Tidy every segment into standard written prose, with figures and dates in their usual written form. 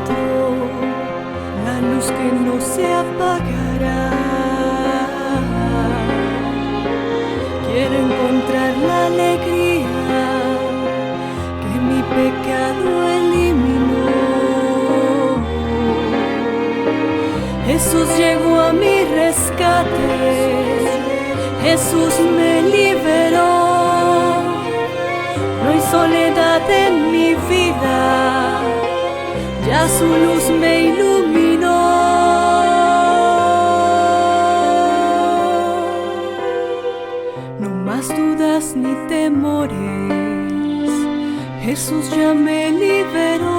encuentro la luz que no se apagará. Quiero encontrar la alegría que mi pecado eliminó. Jesús llegó a mi rescate, Jesús me liberó. No hay soledad en mi vida, ya su luz me iluminó. No más dudas ni temores, Jesús ya me liberó.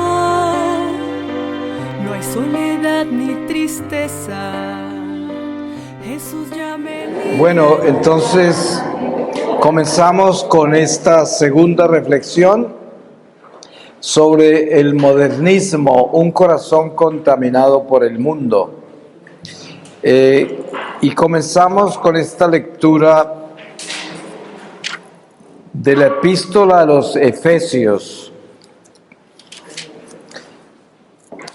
No hay soledad ni tristeza, Jesús ya me liberó. Bueno, entonces comenzamos con esta segunda reflexión sobre el modernismo, un corazón contaminado por el mundo. Y comenzamos con esta lectura de la epístola a los Efesios,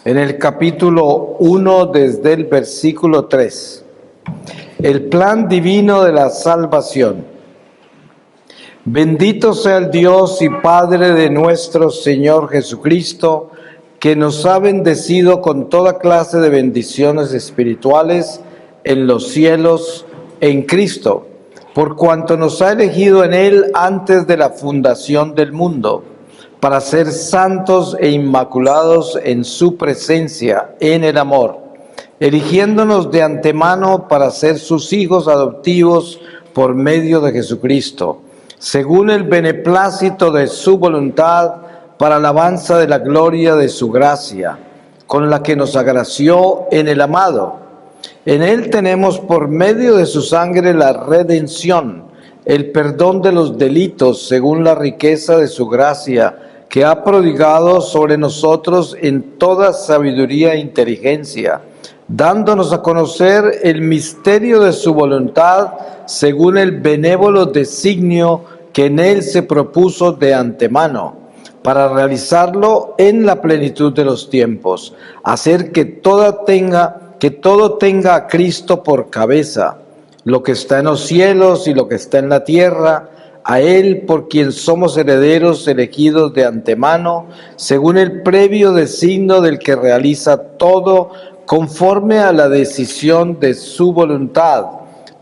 en el capítulo 1 desde el versículo 3. El plan divino de la salvación. Bendito sea el Dios y Padre de nuestro Señor Jesucristo, que nos ha bendecido con toda clase de bendiciones espirituales en los cielos en Cristo, por cuanto nos ha elegido en Él antes de la fundación del mundo, para ser santos e inmaculados en su presencia, en el amor, eligiéndonos de antemano para ser sus hijos adoptivos por medio de Jesucristo, según el beneplácito de su voluntad, para alabanza de la gloria de su gracia, con la que nos agració en el amado. En Él tenemos por medio de su sangre la redención, el perdón de los delitos, según la riqueza de su gracia, que ha prodigado sobre nosotros en toda sabiduría e inteligencia, dándonos a conocer el misterio de su voluntad, según el benévolo designio que en Él se propuso de antemano, para realizarlo en la plenitud de los tiempos, hacer que todo tenga a Cristo por cabeza, lo que está en los cielos y lo que está en la tierra, a Él por quien somos herederos elegidos de antemano, según el previo designio del que realiza todo, conforme a la decisión de su voluntad,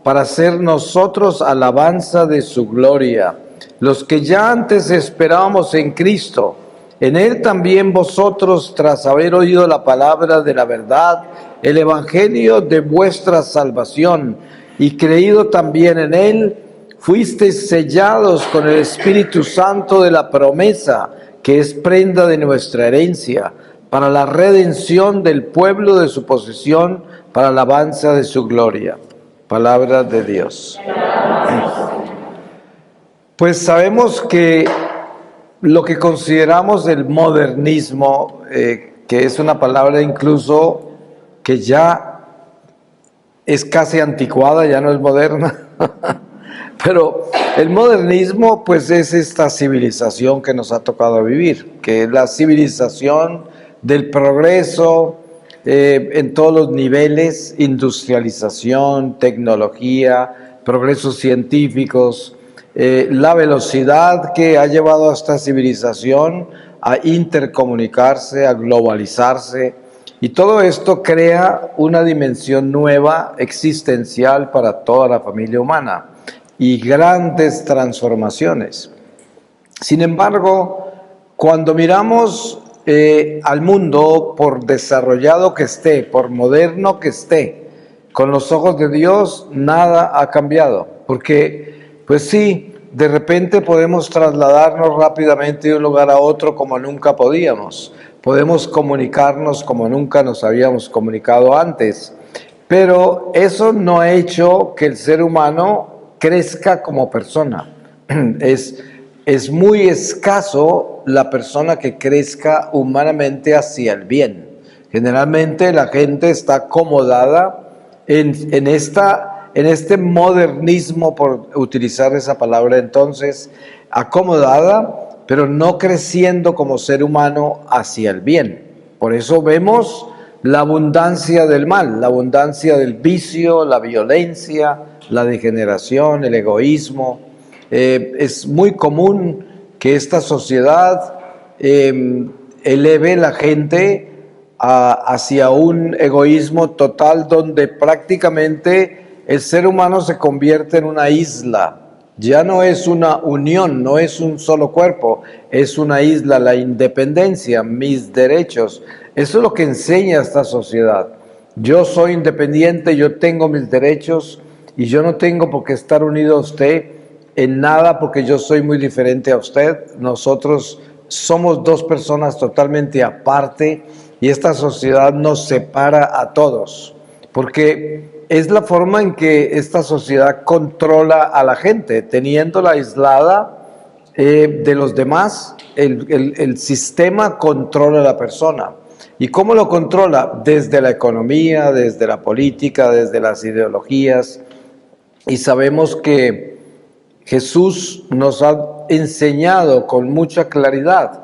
para ser nosotros alabanza de su gloria, los que ya antes esperábamos en Cristo. En Él también vosotros, tras haber oído la palabra de la verdad, el evangelio de vuestra salvación, y creído también en Él, fuisteis sellados con el Espíritu Santo de la promesa, que es prenda de nuestra herencia, para la redención del pueblo de su posesión, para alabanza de su gloria. Palabra de Dios. Pues sabemos que lo que consideramos el modernismo, que es una palabra incluso que ya es casi anticuada, ya no es moderna, pero el modernismo pues es esta civilización que nos ha tocado vivir, que es la civilización del progreso en todos los niveles, industrialización, tecnología, progresos científicos, la velocidad que ha llevado a esta civilización a intercomunicarse, a globalizarse, y todo esto crea una dimensión nueva, existencial para toda la familia humana y grandes transformaciones. Sin embargo, cuando miramos al mundo, por desarrollado que esté, por moderno que esté, con los ojos de Dios, nada ha cambiado, porque pues sí, de repente podemos trasladarnos rápidamente de un lugar a otro como nunca podíamos, podemos comunicarnos como nunca nos habíamos comunicado antes, pero eso no ha hecho que el ser humano crezca como persona. Es muy escaso la persona que crezca humanamente hacia el bien. Generalmente la gente está acomodada en este modernismo, por utilizar esa palabra entonces, acomodada, pero no creciendo como ser humano hacia el bien. Por eso vemos la abundancia del mal, la abundancia del vicio, la violencia, la degeneración, el egoísmo. Es muy común que esta sociedad eleve la gente hacia un egoísmo total donde prácticamente el ser humano se convierte en una isla. Ya no es una unión, no es un solo cuerpo, es una isla, la independencia, mis derechos. Eso es lo que enseña esta sociedad. Yo soy independiente, yo tengo mis derechos y yo no tengo por qué estar unido a usted en nada porque yo soy muy diferente a usted. Nosotros somos dos personas totalmente aparte y esta sociedad nos separa a todos porque es la forma en que esta sociedad controla a la gente, teniéndola aislada de los demás. El sistema controla a la persona. ¿Y cómo lo controla? Desde la economía, desde la política, desde las ideologías. Y sabemos que Jesús nos ha enseñado con mucha claridad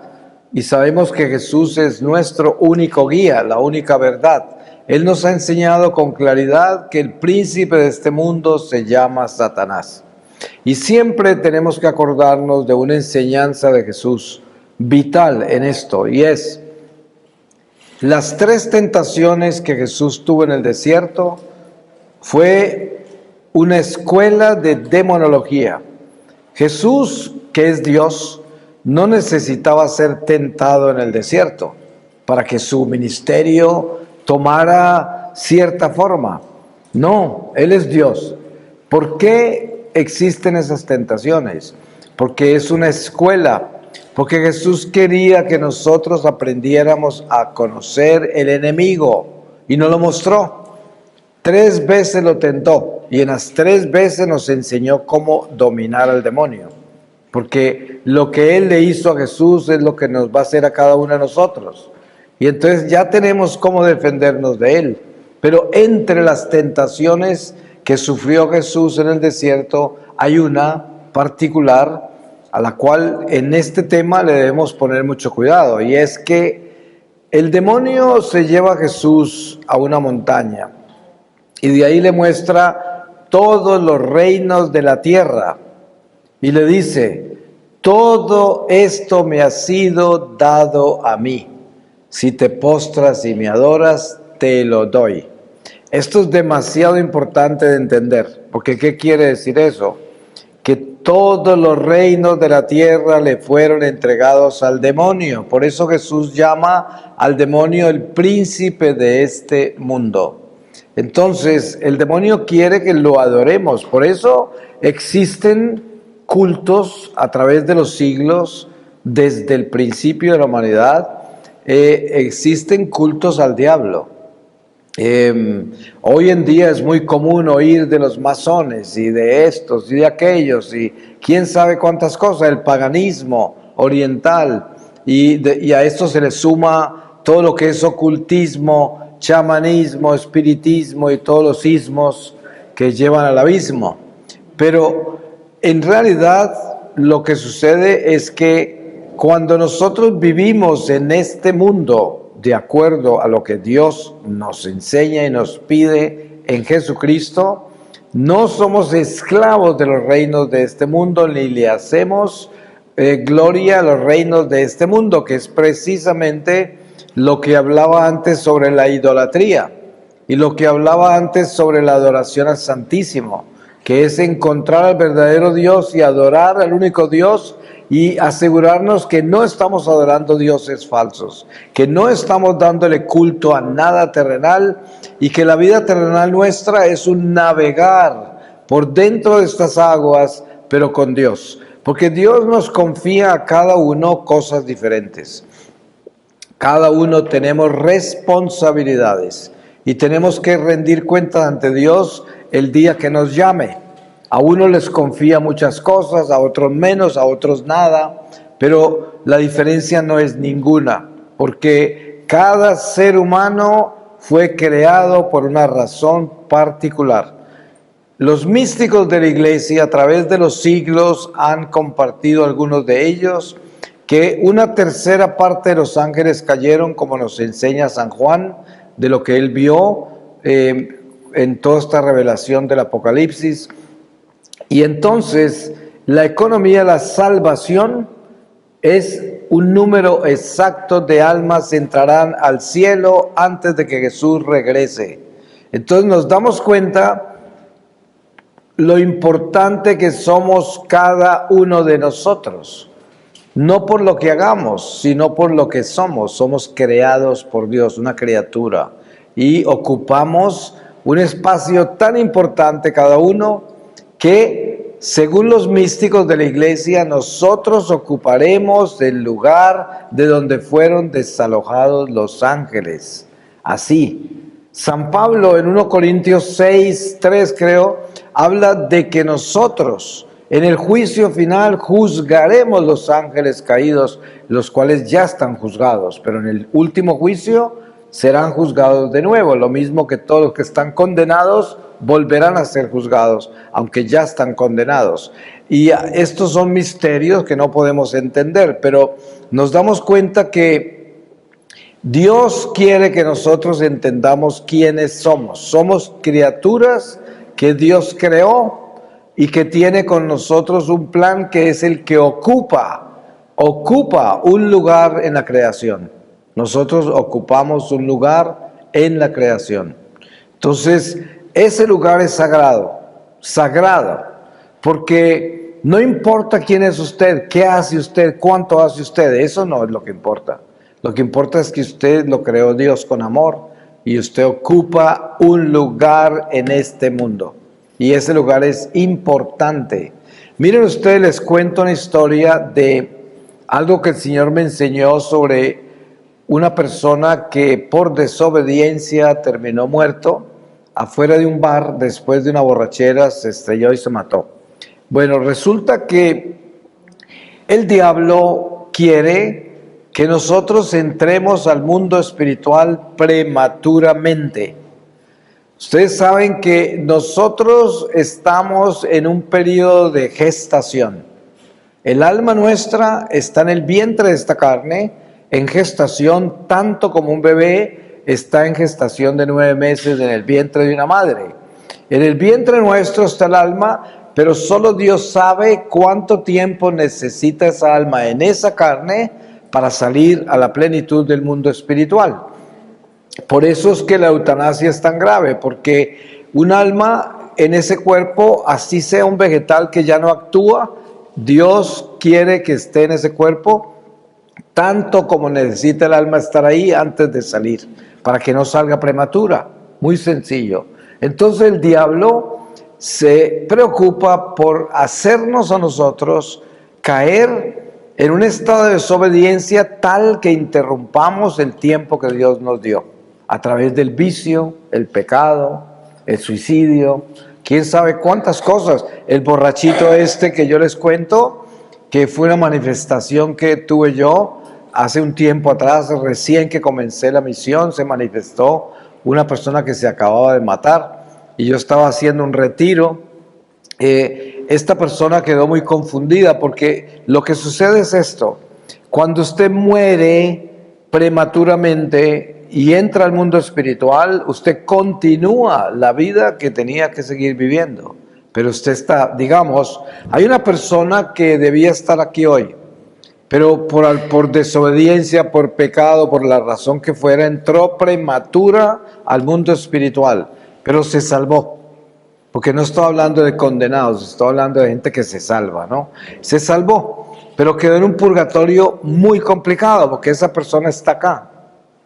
y sabemos que Jesús es nuestro único guía, la única verdad. Él nos ha enseñado con claridad que el príncipe de este mundo se llama Satanás. Y siempre tenemos que acordarnos de una enseñanza de Jesús vital en esto, y es las 3 tentaciones que Jesús tuvo en el desierto fue una escuela de demonología. Jesús, que es Dios, no necesitaba ser tentado en el desierto para que su ministerio tomara cierta forma. No, Él es Dios. ¿Por qué existen esas tentaciones? Porque es una escuela, porque Jesús quería que nosotros aprendiéramos a conocer el enemigo y nos lo mostró. 3 veces lo tentó y en las 3 veces nos enseñó cómo dominar al demonio. Porque lo que Él le hizo a Jesús es lo que nos va a hacer a cada uno de nosotros. Y entonces ya tenemos cómo defendernos de Él. Pero entre las tentaciones que sufrió Jesús en el desierto, hay una particular a la cual en este tema le debemos poner mucho cuidado. Y es que el demonio se lleva a Jesús a una montaña y de ahí le muestra todos los reinos de la tierra. Y le dice, todo esto me ha sido dado a mí. Si te postras y me adoras, te lo doy. Esto es demasiado importante de entender, porque ¿qué quiere decir eso? Que todos los reinos de la tierra le fueron entregados al demonio. Por eso Jesús llama al demonio el príncipe de este mundo. Entonces, el demonio quiere que lo adoremos. Por eso existen cultos a través de los siglos, desde el principio de la humanidad, existen cultos al diablo. Hoy en día es muy común oír de los masones y de estos y de aquellos y quién sabe cuántas cosas, el paganismo oriental, y a esto se le suma todo lo que es ocultismo, chamanismo, espiritismo y todos los ismos que llevan al abismo. Pero en realidad lo que sucede es que cuando nosotros vivimos en este mundo de acuerdo a lo que Dios nos enseña y nos pide en Jesucristo, no somos esclavos de los reinos de este mundo, ni le hacemos gloria a los reinos de este mundo, que es precisamente lo que hablaba antes sobre la idolatría y lo que hablaba antes sobre la adoración al Santísimo, que es encontrar al verdadero Dios y adorar al único Dios y asegurarnos que no estamos adorando dioses falsos, que no estamos dándole culto a nada terrenal y que la vida terrenal nuestra es un navegar por dentro de estas aguas, pero con Dios, porque Dios nos confía a cada uno cosas diferentes. Cada uno tenemos responsabilidades y tenemos que rendir cuentas ante Dios el día que nos llame. A unos les confía muchas cosas, a otros menos, a otros nada, pero la diferencia no es ninguna, porque cada ser humano fue creado por una razón particular. Los místicos de la Iglesia a través de los siglos han compartido algunos de ellos que una tercera parte de los ángeles cayeron, como nos enseña San Juan, de lo que él vio en toda esta revelación del Apocalipsis. Y entonces la economía, la salvación, es un número exacto de almas que entrarán al cielo antes de que Jesús regrese. Entonces nos damos cuenta lo importante que somos cada uno de nosotros. No por lo que hagamos, sino por lo que somos. Somos creados por Dios, una criatura. Y ocupamos un espacio tan importante cada uno que, según los místicos de la Iglesia, nosotros ocuparemos el lugar de donde fueron desalojados los ángeles. Así, San Pablo en 1 Corintios 6, 3 creo, habla de que nosotros en el juicio final juzgaremos los ángeles caídos, los cuales ya están juzgados, pero en el último juicio serán juzgados de nuevo, lo mismo que todos los que están condenados volverán a ser juzgados, aunque ya están condenados. Y estos son misterios que no podemos entender, pero nos damos cuenta que Dios quiere que nosotros entendamos quiénes somos. Somos criaturas que Dios creó y que tiene con nosotros un plan que es el que ocupa un lugar en la creación. Nosotros ocupamos un lugar en la creación. Entonces, ese lugar es sagrado, porque no importa quién es usted, qué hace usted, cuánto hace usted, eso no es lo que importa. Lo que importa es que usted lo creó Dios con amor y usted ocupa un lugar en este mundo. Y ese lugar es importante. Miren ustedes, les cuento una historia de algo que el Señor me enseñó sobre una persona que por desobediencia terminó muerto afuera de un bar después de una borrachera, se estrelló y se mató. Bueno, resulta que el diablo quiere que nosotros entremos al mundo espiritual prematuramente. Ustedes saben que nosotros estamos en un periodo de gestación. El alma nuestra está en el vientre de esta carne, en gestación, tanto como un bebé está en gestación de 9 meses en el vientre de una madre. En el vientre nuestro está el alma, pero solo Dios sabe cuánto tiempo necesita esa alma en esa carne para salir a la plenitud del mundo espiritual. Por eso es que la eutanasia es tan grave, porque un alma en ese cuerpo, así sea un vegetal que ya no actúa, Dios quiere que esté en ese cuerpo tanto como necesita el alma estar ahí antes de salir, para que no salga prematura. Muy sencillo. Entonces el diablo se preocupa por hacernos a nosotros caer en un estado de desobediencia tal que interrumpamos el tiempo que Dios nos dio, a través del vicio, el pecado, el suicidio, quién sabe cuántas cosas. El borrachito que yo les cuento, que fue una manifestación que tuve yo hace un tiempo atrás, recién que comencé la misión, se manifestó una persona que se acababa de matar y yo estaba haciendo un retiro. Esta persona quedó muy confundida porque lo que sucede es esto: cuando usted muere prematuramente y entra al mundo espiritual, usted continúa la vida que tenía que seguir viviendo, pero usted está, digamos, hay una persona que debía estar aquí hoy, pero por desobediencia, por pecado, por la razón que fuera, entró prematura al mundo espiritual, pero se salvó. Porque no estoy hablando de condenados, estoy hablando de gente que se salva, ¿no? Se salvó, pero quedó en un purgatorio muy complicado, porque esa persona está acá,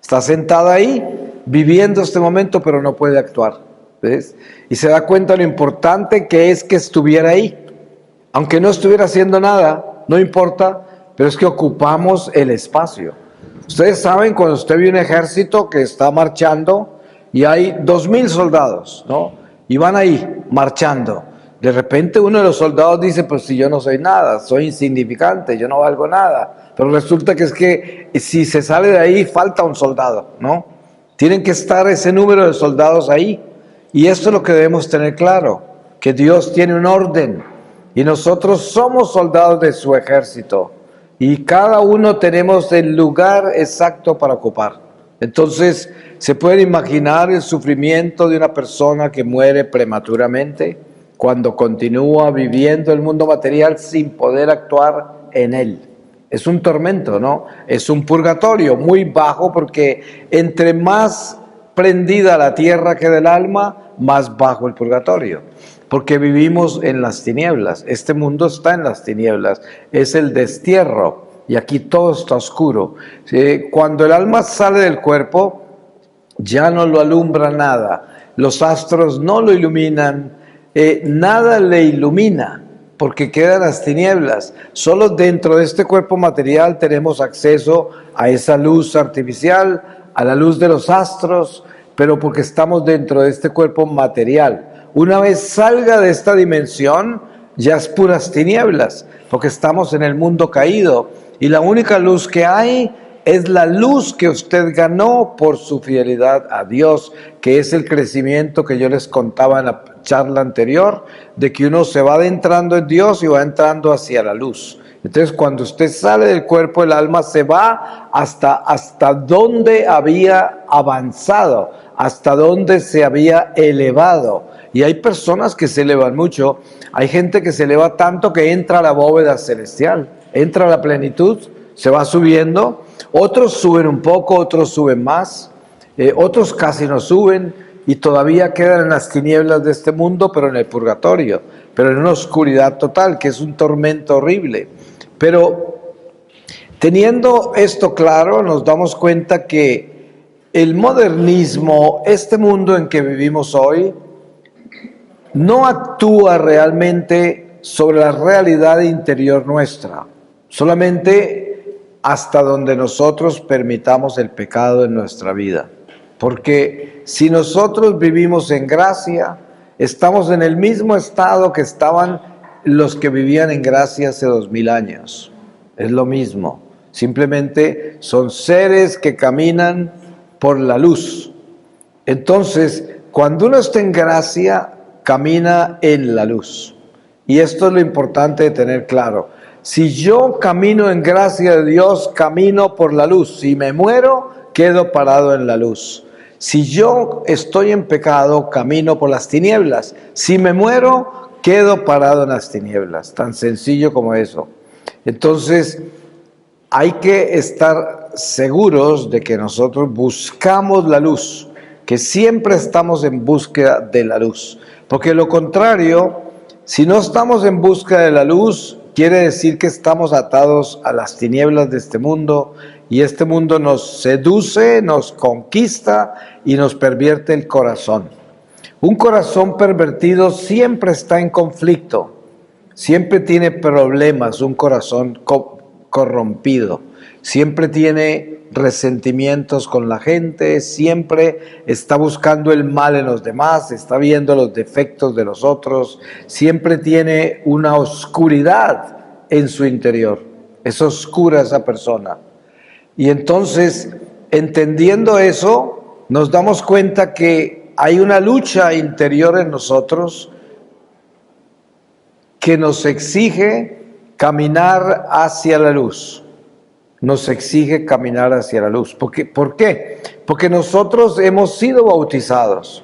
está sentada ahí, viviendo este momento, pero no puede actuar, ¿ves? Y se da cuenta lo importante que es que estuviera ahí. Aunque no estuviera haciendo nada, no importa, pero es que ocupamos el espacio. Ustedes saben, cuando usted ve un ejército que está marchando y hay 2,000 soldados, ¿no? Y van ahí, marchando. De repente uno de los soldados dice, pues si yo no soy nada, soy insignificante, yo no valgo nada. Pero resulta que es que si se sale de ahí, falta un soldado, ¿no? Tienen que estar ese número de soldados ahí. Y esto es lo que debemos tener claro, que Dios tiene un orden. Y nosotros somos soldados de su ejército. y cada uno tenemos el lugar exacto para ocupar. Entonces, ¿se pueden imaginar el sufrimiento de una persona que muere prematuramente cuando continúa viviendo el mundo material sin poder actuar en él? Es un tormento, ¿no? Es un purgatorio muy bajo, porque entre más prendida la tierra queda el alma, más bajo el purgatorio. Porque vivimos en las tinieblas. Este mundo está en las tinieblas. Es el destierro. Y aquí todo está oscuro. Cuando el alma sale del cuerpo, ya no lo alumbra nada. Los astros no lo iluminan. Nada le ilumina, porque quedan las tinieblas. Solo dentro de este cuerpo material tenemos acceso a esa luz artificial, a la luz de los astros, pero porque estamos dentro de este cuerpo material. Una vez salga de esta dimensión, ya es puras tinieblas, porque estamos en el mundo caído, y la única luz que hay es la luz que usted ganó por su fidelidad a Dios, que es el crecimiento que yo les contaba en la charla anterior, de que uno se va adentrando en Dios y va entrando hacia la luz. Entonces, cuando usted sale del cuerpo, el alma se va hasta donde había avanzado, hasta donde se había elevado. Y hay personas que se elevan mucho, hay gente que se eleva tanto que entra a la bóveda celestial, entra a la plenitud, se va subiendo. Otros suben un poco, otros suben más, otros casi no suben y todavía quedan en las tinieblas de este mundo, pero en el purgatorio, pero en una oscuridad total, que es un tormento horrible. Pero teniendo esto claro, nos damos cuenta que el modernismo, este mundo en que vivimos hoy, no actúa realmente sobre la realidad interior nuestra, solamente hasta donde nosotros permitamos el pecado en nuestra vida. Porque si nosotros vivimos en gracia, estamos en el mismo estado que estaban los que vivían en gracia hace 2000 años. Es lo mismo. Simplemente son seres que caminan por la luz. Entonces, cuando uno está en gracia, camina en la luz. Y esto es lo importante de tener claro. Si yo camino en gracia de Dios, camino por la luz. Si me muero, quedo parado en la luz. Si yo estoy en pecado, camino por las tinieblas. Si me muero, quedo parado en las tinieblas. Tan sencillo como eso. Entonces, hay que estar seguros de que nosotros buscamos la luz, que siempre estamos en búsqueda de la luz. Porque lo contrario, si no estamos en busca de la luz, quiere decir que estamos atados a las tinieblas de este mundo, y este mundo nos seduce, nos conquista y nos pervierte el corazón. Un corazón pervertido siempre está en conflicto, siempre tiene problemas, un corazón corrompido, siempre tiene resentimientos con la gente, siempre está buscando el mal en los demás, está viendo los defectos de los otros, siempre tiene una oscuridad en su interior, es oscura esa persona. Y entonces, entendiendo eso, nos damos cuenta que hay una lucha interior en nosotros que nos exige caminar hacia la luz. Nos exige caminar hacia la luz. ¿Por qué? Porque nosotros hemos sido bautizados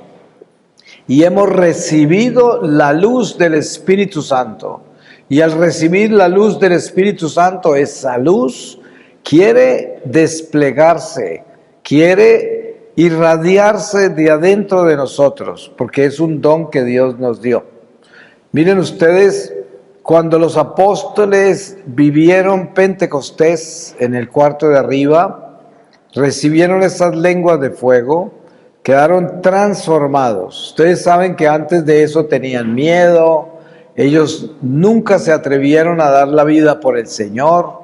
y hemos recibido la luz del Espíritu Santo. Y al recibir la luz del Espíritu Santo, esa luz quiere desplegarse, quiere irradiarse de adentro de nosotros, porque es un don que Dios nos dio. Miren ustedes, cuando los apóstoles vivieron Pentecostés en el cuarto de arriba, recibieron esas lenguas de fuego, quedaron transformados. Ustedes saben que antes de eso tenían miedo, ellos nunca se atrevieron a dar la vida por el Señor.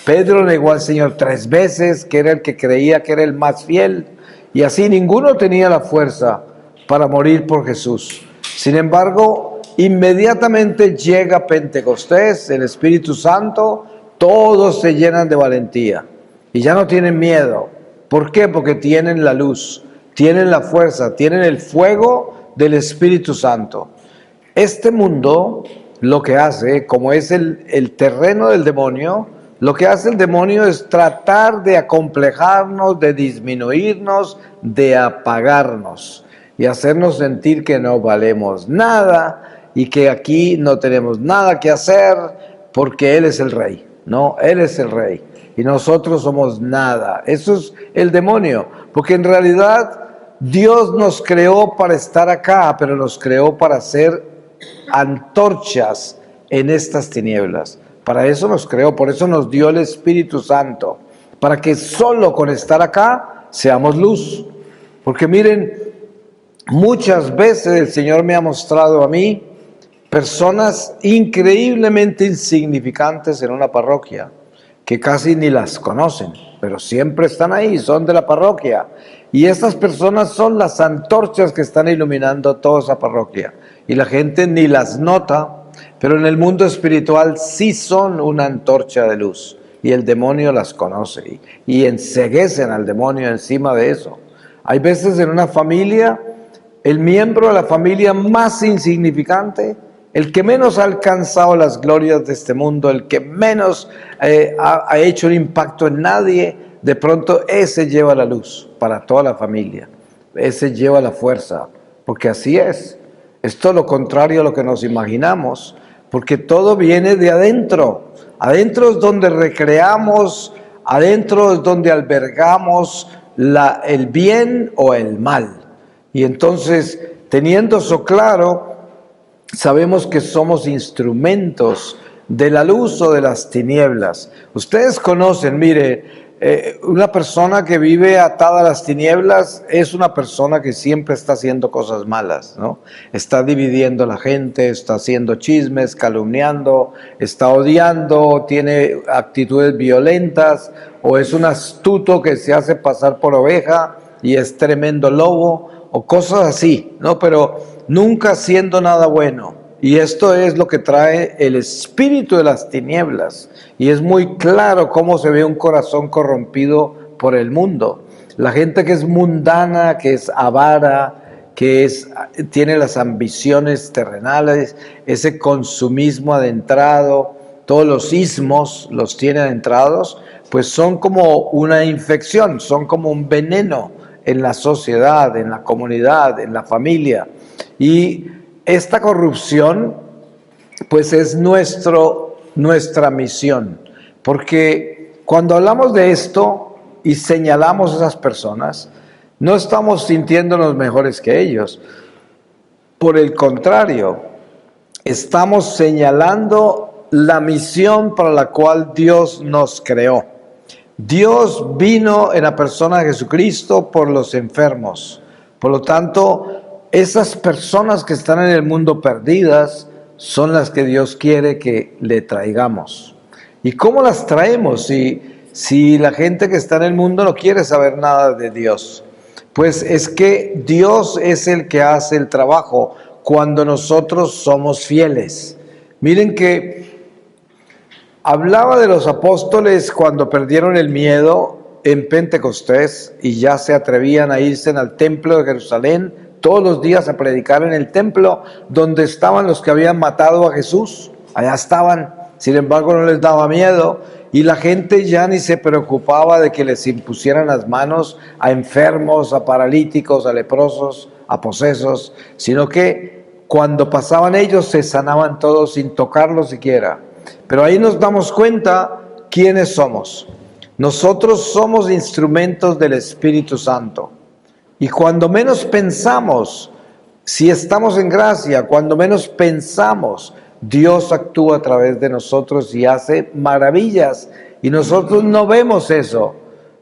Pedro negó al Señor 3 veces, que era el que creía que era el más fiel, y así ninguno tenía la fuerza para morir por Jesús. Sin embargo, inmediatamente llega Pentecostés, el Espíritu Santo, todos se llenan de valentía y ya no tienen miedo. ¿Por qué? Porque tienen la luz, tienen la fuerza, tienen el fuego del Espíritu Santo. Este mundo lo que hace, como es el terreno del demonio, Lo que hace el demonio es tratar de acomplejarnos, de disminuirnos, de apagarnos y hacernos sentir que no valemos nada y que aquí no tenemos nada que hacer porque Él es el rey. No, Él es el rey y nosotros somos nada. Eso es el demonio, porque en realidad Dios nos creó para estar acá, pero nos creó para ser antorchas en estas tinieblas. Para eso nos creó, por eso nos dio el Espíritu Santo, para que solo con estar acá seamos luz. Porque miren, muchas veces el Señor me ha mostrado a mí personas increíblemente insignificantes en una parroquia, que casi ni las conocen, pero siempre están ahí, son de la parroquia. Y estas personas son las antorchas que están iluminando toda esa parroquia. Y la gente ni las nota, pero en el mundo espiritual sí son una antorcha de luz. Y el demonio las conoce y enceguecen al demonio encima de eso. Hay veces en una familia, el miembro de la familia más insignificante, el que menos ha alcanzado las glorias de este mundo, el que menos ha hecho un impacto en nadie, de pronto ese lleva la luz para toda la familia, ese lleva la fuerza, porque así es. Es todo lo contrario a lo que nos imaginamos, porque todo viene de adentro. Adentro es donde recreamos, adentro es donde albergamos el bien o el mal. Y entonces, teniendo eso claro, sabemos que somos instrumentos de la luz o de las tinieblas. Ustedes conocen, mire, una persona que vive atada a las tinieblas es una persona que siempre está haciendo cosas malas, ¿no? Está dividiendo a la gente, está haciendo chismes, calumniando, está odiando, tiene actitudes violentas, o es un astuto que se hace pasar por oveja y es tremendo lobo, o cosas así, ¿no? Pero nunca haciendo nada bueno. Y esto es lo que trae el espíritu de las tinieblas. Y es muy claro cómo se ve un corazón corrompido por el mundo. La gente que es mundana, que es avara, que tiene las ambiciones terrenales, ese consumismo adentrado, todos los ismos los tiene adentrados, pues son como una infección, son como un veneno en la sociedad, en la comunidad, en la familia. Y esta corrupción, pues es nuestra misión, porque cuando hablamos de esto y señalamos a esas personas, no estamos sintiéndonos mejores que ellos. Por el contrario, estamos señalando la misión para la cual Dios nos creó. Dios vino en la persona de Jesucristo por los enfermos. Por lo tanto, esas personas que están en el mundo perdidas son las que Dios quiere que le traigamos. ¿Y cómo las traemos si la gente que está en el mundo no quiere saber nada de Dios? Pues es que Dios es el que hace el trabajo cuando nosotros somos fieles. Miren que hablaba de los apóstoles cuando perdieron el miedo en Pentecostés y ya se atrevían a irse al templo de Jerusalén todos los días a predicar en el templo donde estaban los que habían matado a Jesús. Allá estaban, sin embargo no les daba miedo y la gente ya ni se preocupaba de que les impusieran las manos a enfermos, a paralíticos, a leprosos, a posesos, sino que cuando pasaban ellos se sanaban todos sin tocarlos siquiera. Pero ahí nos damos cuenta quiénes somos. Nosotros somos instrumentos del Espíritu Santo. Y cuando menos pensamos, si estamos en gracia, cuando menos pensamos, Dios actúa a través de nosotros y hace maravillas. Y nosotros no vemos eso.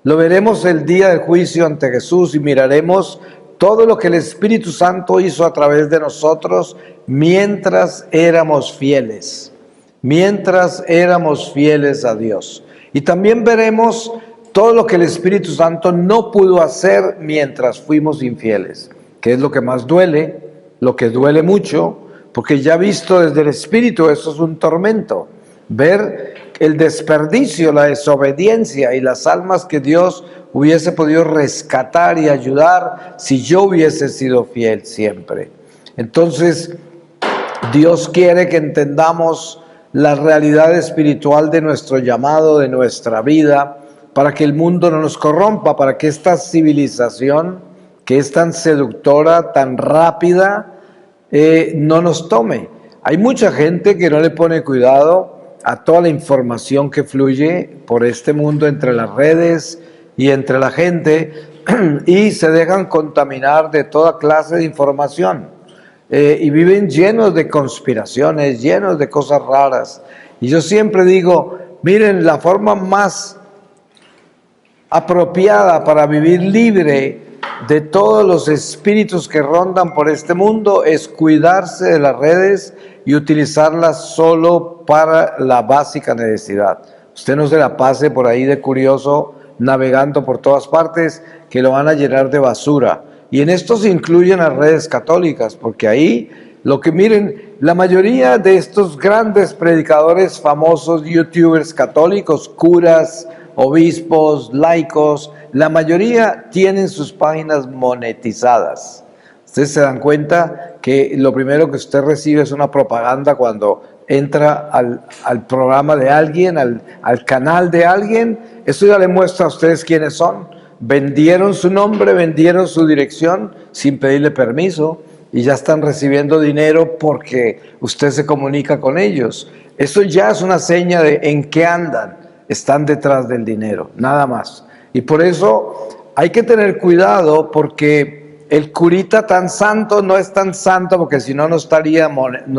Lo veremos el día del juicio ante Jesús y miraremos todo lo que el Espíritu Santo hizo a través de nosotros mientras éramos fieles. Mientras éramos fieles a Dios. Y también veremos todo lo que el Espíritu Santo no pudo hacer mientras fuimos infieles, que es lo que más duele, lo que duele mucho, porque ya visto desde el Espíritu eso es un tormento. Ver el desperdicio, la desobediencia y las almas que Dios hubiese podido rescatar y ayudar si yo hubiese sido fiel siempre. Entonces, Dios quiere que entendamos la realidad espiritual de nuestro llamado, de nuestra vida, para que el mundo no nos corrompa, para que esta civilización que es tan seductora, tan rápida, no nos tome. Hay mucha gente que no le pone cuidado a toda la información que fluye por este mundo entre las redes y entre la gente y se dejan contaminar de toda clase de información y viven llenos de conspiraciones, llenos de cosas raras. Y yo siempre digo, miren, la forma más apropiada para vivir libre de todos los espíritus que rondan por este mundo es cuidarse de las redes y utilizarlas solo para la básica necesidad. Usted no se la pase por ahí de curioso navegando por todas partes que lo van a llenar de basura. Y en esto se incluyen las redes católicas, porque ahí miren, la mayoría de estos grandes predicadores famosos, youtubers católicos, curas, obispos, laicos, la mayoría tienen sus páginas monetizadas. Ustedes se dan cuenta que lo primero que usted recibe es una propaganda cuando entra al programa de alguien, al canal de alguien. Eso ya le muestra a ustedes quiénes son. Vendieron su nombre, vendieron su dirección sin pedirle permiso y ya están recibiendo dinero porque usted se comunica con ellos. Eso ya es una seña de en qué andan. Están detrás del dinero, nada más. Y por eso hay que tener cuidado, porque el curita tan santo no es tan santo, porque si no, no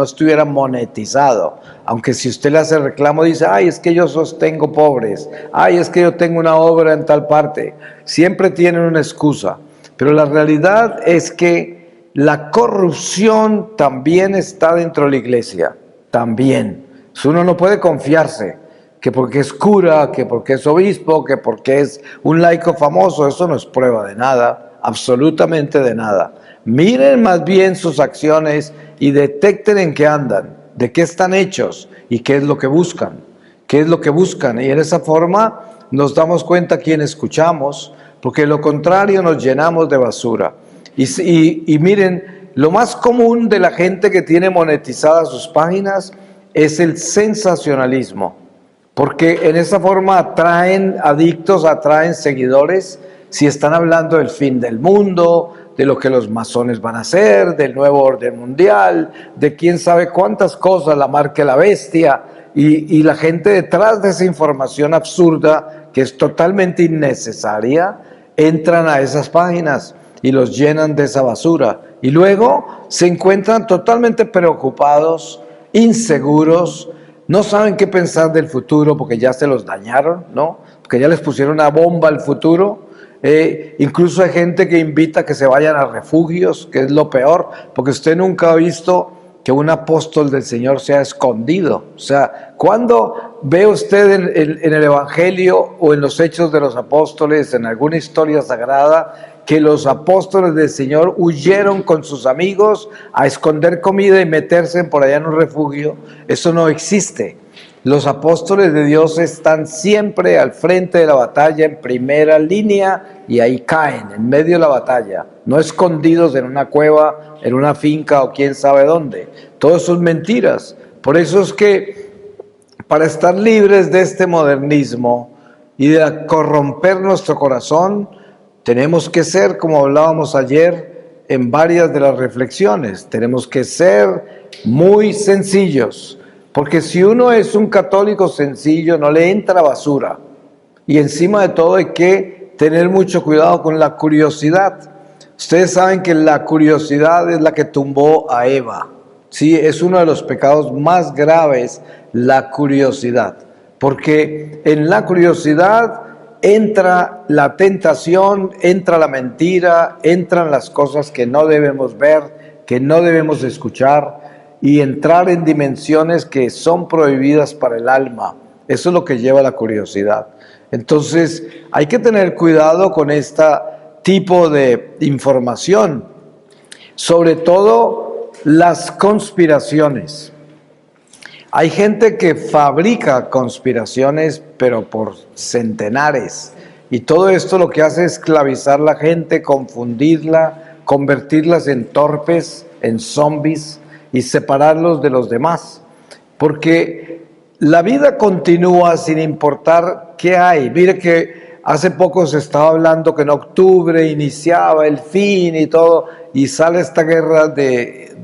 estuviera monetizado. Aunque si usted le hace reclamo, dice, ay, es que yo sostengo pobres, ay, es que yo tengo una obra en tal parte. Siempre tienen una excusa. Pero la realidad es que la corrupción también está dentro de la iglesia, también. Uno no puede confiarse que porque es cura, que porque es obispo, que porque es un laico famoso. Eso no es prueba de nada, absolutamente de nada. Miren más bien sus acciones y detecten en qué andan, de qué están hechos y qué es lo que buscan. ¿Qué es lo que buscan? Y en esa forma nos damos cuenta quién escuchamos, porque de lo contrario nos llenamos de basura. Y miren, lo más común de la gente que tiene monetizadas sus páginas es el sensacionalismo. Porque en esa forma atraen adictos, atraen seguidores. Si están hablando del fin del mundo, de lo que los masones van a hacer, del nuevo orden mundial, de quién sabe cuántas cosas, la marca de la bestia, y la gente detrás de esa información absurda, que es totalmente innecesaria, entran a esas páginas y los llenan de esa basura. Y luego se encuentran totalmente preocupados, inseguros, no saben qué pensar del futuro porque ya se los dañaron, ¿no? Porque ya les pusieron una bomba al futuro. Incluso hay gente que invita a que se vayan a refugios, que es lo peor, porque usted nunca ha visto que un apóstol del Señor sea escondido. O sea, ¿cuándo ve usted en el Evangelio o en los Hechos de los Apóstoles, en alguna historia sagrada, que los apóstoles del Señor huyeron con sus amigos a esconder comida y meterse por allá en un refugio? Eso no existe. Los apóstoles de Dios están siempre al frente de la batalla, en primera línea, y ahí caen, en medio de la batalla, no escondidos en una cueva, en una finca o quién sabe dónde. Todo eso es mentiras. Por eso es que para estar libres de este modernismo y de corromper nuestro corazón, tenemos que ser, como hablábamos ayer en varias de las reflexiones, tenemos que ser muy sencillos, porque si uno es un católico sencillo, no le entra basura. Y encima de todo hay que tener mucho cuidado con la curiosidad. Ustedes saben que la curiosidad es la que tumbó a Eva. Sí, es uno de los pecados más graves, la curiosidad, porque en la curiosidad entra la tentación, entra la mentira, entran las cosas que no debemos ver, que no debemos escuchar, y entrar en dimensiones que son prohibidas para el alma. Eso es lo que lleva a la curiosidad. Entonces hay que tener cuidado con este tipo de información, sobre todo las conspiraciones. Hay gente que fabrica conspiraciones, pero por centenares. Y todo esto lo que hace es esclavizar a la gente, confundirla, convertirlas en torpes, en zombies y separarlos de los demás. Porque La vida continúa sin importar qué hay. Mire que hace poco se estaba hablando que en octubre iniciaba el fin y todo, y sale esta guerra de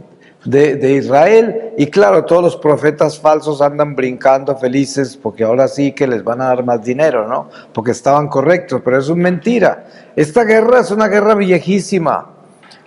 Israel, y claro, todos los profetas falsos andan brincando felices porque ahora sí que les van a dar más dinero, ¿no? Porque estaban correctos, pero eso es mentira. Esta guerra es una guerra viejísima.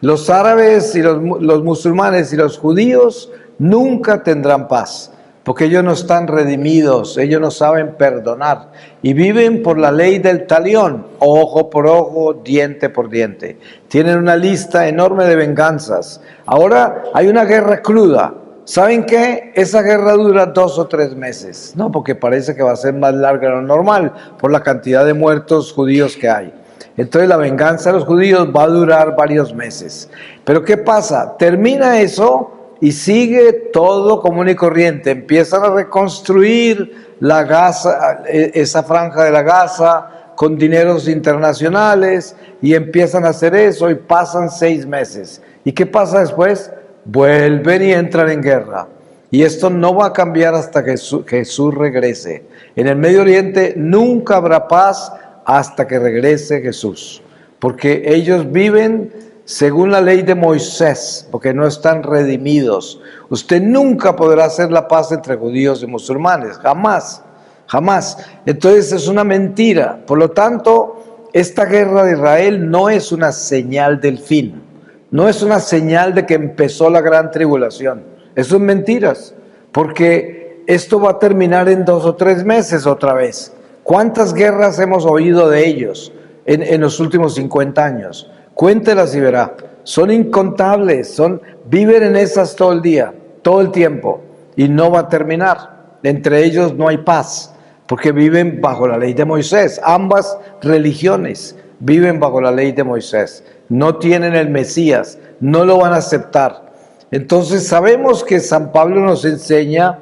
Los árabes y los musulmanes y los judíos nunca tendrán paz, porque ellos no están redimidos, ellos no saben perdonar y viven por la ley del talión, ojo por ojo, diente por diente. Tienen una lista enorme de venganzas. Ahora hay una guerra cruda. ¿Saben qué? Esa guerra dura 2 o 3 meses, ¿no? Porque parece que va a ser más larga de lo normal por la cantidad de muertos judíos que hay. Entonces la venganza de los judíos va a durar varios meses. Pero ¿qué pasa? Termina eso y sigue todo común y corriente. Empiezan a reconstruir la Gaza, esa franja de la Gaza, con dineros internacionales, y empiezan a hacer eso y pasan 6 meses. ¿Y qué pasa después? Vuelven y entran en guerra. Y esto no va a cambiar hasta que Jesús regrese. En el Medio Oriente nunca habrá paz hasta que regrese Jesús, porque ellos viven según la ley de Moisés, porque no están redimidos. Usted nunca podrá hacer la paz entre judíos y musulmanes, jamás, jamás. Entonces es una mentira. Por lo tanto, esta guerra de Israel no es una señal del fin, no es una señal de que empezó la gran tribulación. Eso es mentiras, porque esto va a terminar en 2 o 3 meses otra vez. ¿Cuántas guerras hemos oído de ellos en los últimos 50 años? Cuéntelas y verá. Son incontables, viven en esas todo el día, todo el tiempo, y no va a terminar. Entre ellos no hay paz, porque viven bajo la ley de Moisés. Ambas religiones viven bajo la ley de Moisés. No tienen el Mesías, no lo van a aceptar. Entonces sabemos que San Pablo nos enseña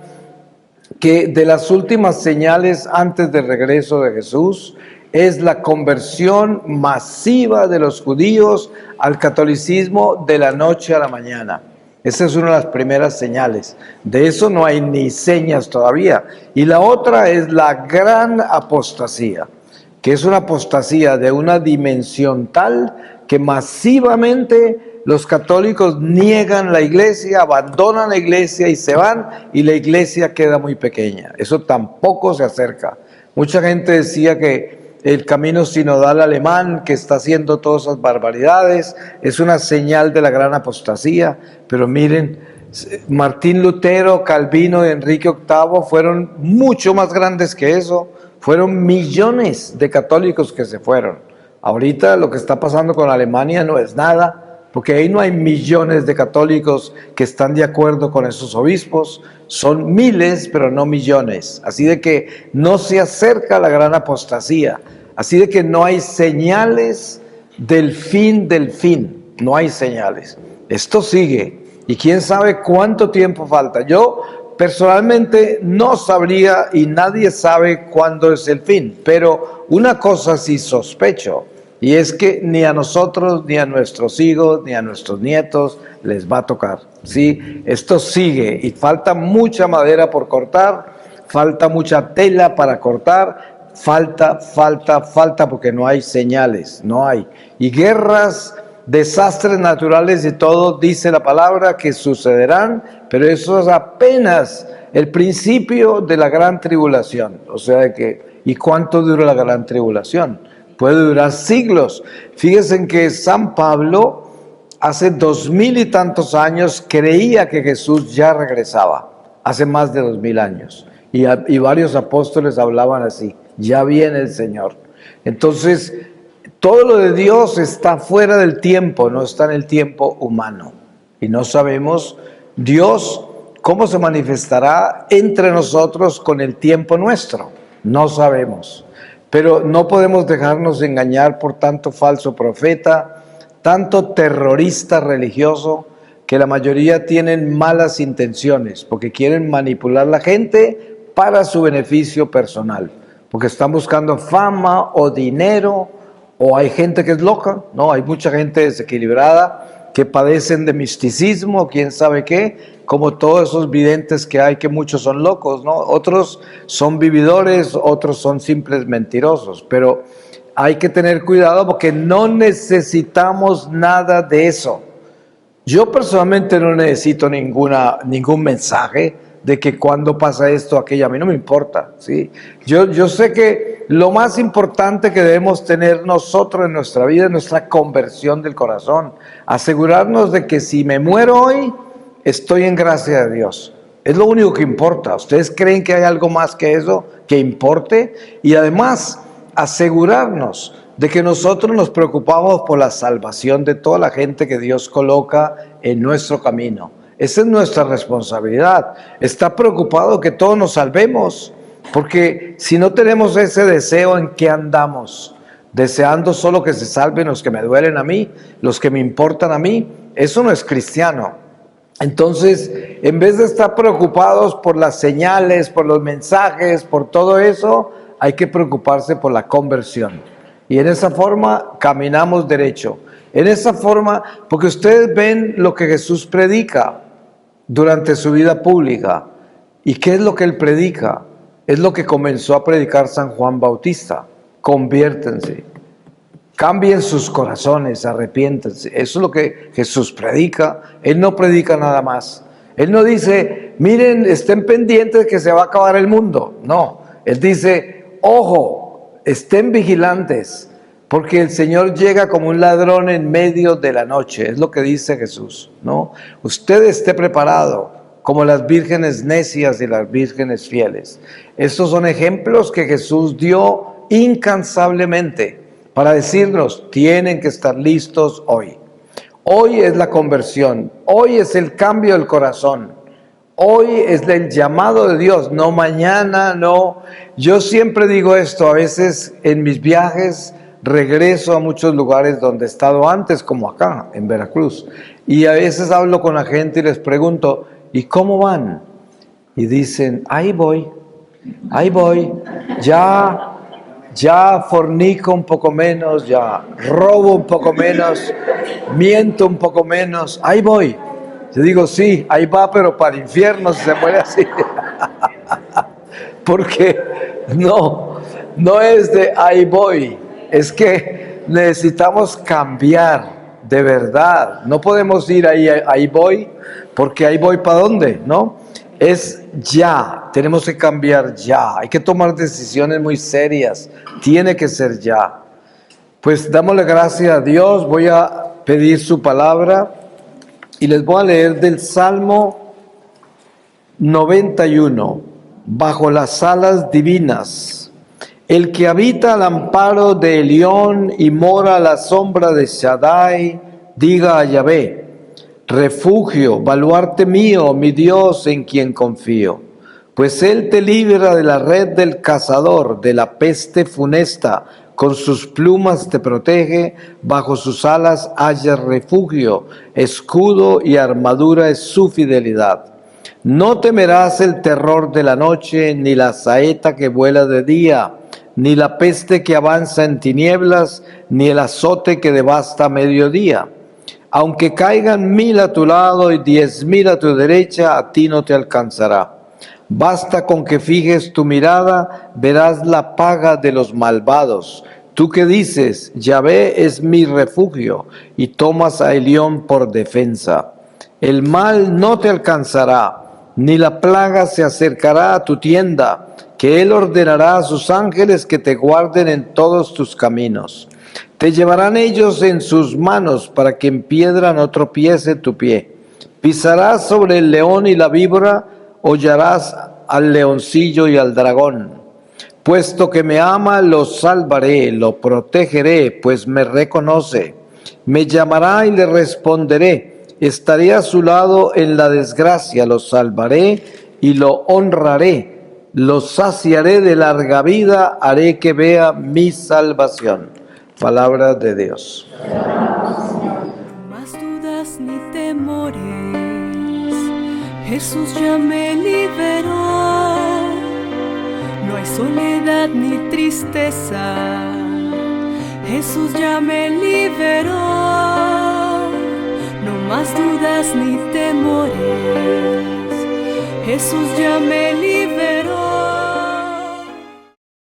que de las últimas señales antes del regreso de Jesús es la conversión masiva de los judíos al catolicismo de la noche a la mañana. Esa es una de las primeras señales. De eso no hay ni señas todavía. Y la otra es la gran apostasía, que es una apostasía de una dimensión tal que masivamente los católicos niegan la iglesia, abandonan la iglesia y se van, y la iglesia queda muy pequeña. Eso tampoco se acerca. Mucha gente decía que el camino sinodal alemán, que está haciendo todas esas barbaridades, es una señal de la gran apostasía. Pero miren, Martín Lutero, Calvino y Enrique VIII fueron mucho más grandes que eso. Fueron millones de católicos que se fueron. Ahorita lo que está pasando con Alemania no es nada, porque ahí no hay millones de católicos que están de acuerdo con esos obispos. Son miles, pero no millones. Así de que no se acerca la gran apostasía. Así de que no hay señales del fin del fin. No hay señales. Esto sigue. Y quién sabe cuánto tiempo falta. Yo personalmente no sabría, y nadie sabe cuándo es el fin. Pero una cosa sí sospecho, y es que ni a nosotros, ni a nuestros hijos, ni a nuestros nietos les va a tocar. ¿Sí? Esto sigue y falta mucha madera por cortar, falta mucha tela para cortar, falta, porque no hay señales, no hay. Y guerras, desastres naturales y todo, dice la palabra, que sucederán, pero eso es apenas el principio de la gran tribulación. O sea que, ¿y cuánto dura la gran tribulación? Puede durar siglos. Fíjense que San Pablo hace 2000 y tantos años creía que Jesús ya regresaba, hace más de 2000 años. Y varios apóstoles hablaban así, ya viene el Señor. Entonces, todo lo de Dios está fuera del tiempo, no está en el tiempo humano. Y no sabemos Dios cómo se manifestará entre nosotros con el tiempo nuestro. No sabemos. Pero no podemos dejarnos engañar por tanto falso profeta, tanto terrorista religioso, que la mayoría tienen malas intenciones, porque quieren manipular a la gente para su beneficio personal, porque están buscando fama o dinero, o hay gente que es loca, no, hay mucha gente desequilibrada que padecen de misticismo, quién sabe qué, como todos esos videntes que hay, que muchos son locos, ¿no? Otros son vividores, otros son simples mentirosos, pero hay que tener cuidado porque no necesitamos nada de eso. Yo personalmente no necesito ningún mensaje de que cuando pasa esto, aquello, a mí no me importa, ¿sí? Yo sé que lo más importante que debemos tener nosotros en nuestra vida es nuestra conversión del corazón. Asegurarnos de que si me muero hoy, estoy en gracia de Dios. Es lo único que importa. ¿Ustedes creen que hay algo más que eso que importe? Y además, asegurarnos de que nosotros nos preocupamos por la salvación de toda la gente que Dios coloca en nuestro camino. Esa es nuestra responsabilidad. Está preocupado que todos nos salvemos, porque si no tenemos ese deseo, ¿en qué andamos? Deseando solo que se salven los que me duelen a mí, los que me importan a mí. Eso no es cristiano. Entonces, en vez de estar preocupados por las señales, por los mensajes, por todo eso, hay que preocuparse por la conversión. Y en esa forma caminamos derecho. En esa forma, porque ustedes ven lo que Jesús predica durante su vida pública. ¿Y qué es lo que Él predica? Es lo que comenzó a predicar San Juan Bautista. Conviértense. Cambien sus corazones, arrepiéntense. Eso es lo que Jesús predica. Él no predica nada más. Él no dice, miren, estén pendientes que se va a acabar el mundo. No, Él dice, ojo, estén vigilantes, porque el Señor llega como un ladrón en medio de la noche. Es lo que dice Jesús, ¿no? Usted esté preparado, como las vírgenes necias y las vírgenes fieles. Estos son ejemplos que Jesús dio incansablemente para decirnos, tienen que estar listos hoy. Hoy es la conversión, hoy es el cambio del corazón, hoy es el llamado de Dios, no mañana, no. Yo siempre digo esto, a veces en mis viajes regreso a muchos lugares donde he estado antes, como acá, en Veracruz, y a veces hablo con la gente y les pregunto, ¿y cómo van? Y dicen, ahí voy, ya fornico un poco menos, ya robo un poco menos, miento un poco menos, ahí voy. Yo digo, sí, ahí va, pero para el infierno si se muere así. Porque no es de ahí voy, es que necesitamos cambiar de verdad. No podemos ir ahí voy, porque ahí voy ¿para dónde? ¿No? Es ya, tenemos que cambiar ya, hay que tomar decisiones muy serias, tiene que ser ya. Pues dámosle gracias a Dios, voy a pedir su palabra y les voy a leer del Salmo 91, bajo las alas divinas. El que habita al amparo de Elión y mora a la sombra de Shaddai, diga a Yahvé, refugio, baluarte mío, mi Dios en quien confío. Pues Él te libra de la red del cazador, de la peste funesta, con sus plumas te protege, bajo sus alas hallas refugio, escudo y armadura es su fidelidad. No temerás el terror de la noche, ni la saeta que vuela de día, ni la peste que avanza en tinieblas, ni el azote que devasta a mediodía. Aunque caigan 1000 a tu lado y 10,000 a tu derecha, a ti no te alcanzará. Basta con que fijes tu mirada, verás la paga de los malvados. Tú que dices, Yahvé es mi refugio, y tomas a Elión por defensa. El mal no te alcanzará, ni la plaga se acercará a tu tienda, que Él ordenará a sus ángeles que te guarden en todos tus caminos. Te llevarán ellos en sus manos para que en piedra no tropiece tu pie. Pisarás sobre el león y la víbora, hollarás al leoncillo y al dragón. Puesto que me ama, lo salvaré, lo protegeré, pues me reconoce. Me llamará y le responderé. Estaré a su lado en la desgracia, lo salvaré y lo honraré. Lo saciaré de larga vida, haré que vea mi salvación. Palabra de Dios. No más dudas ni temores, Jesús ya me liberó. No hay soledad ni tristeza, Jesús ya me liberó. No más dudas ni temores. Jesús ya me liberó.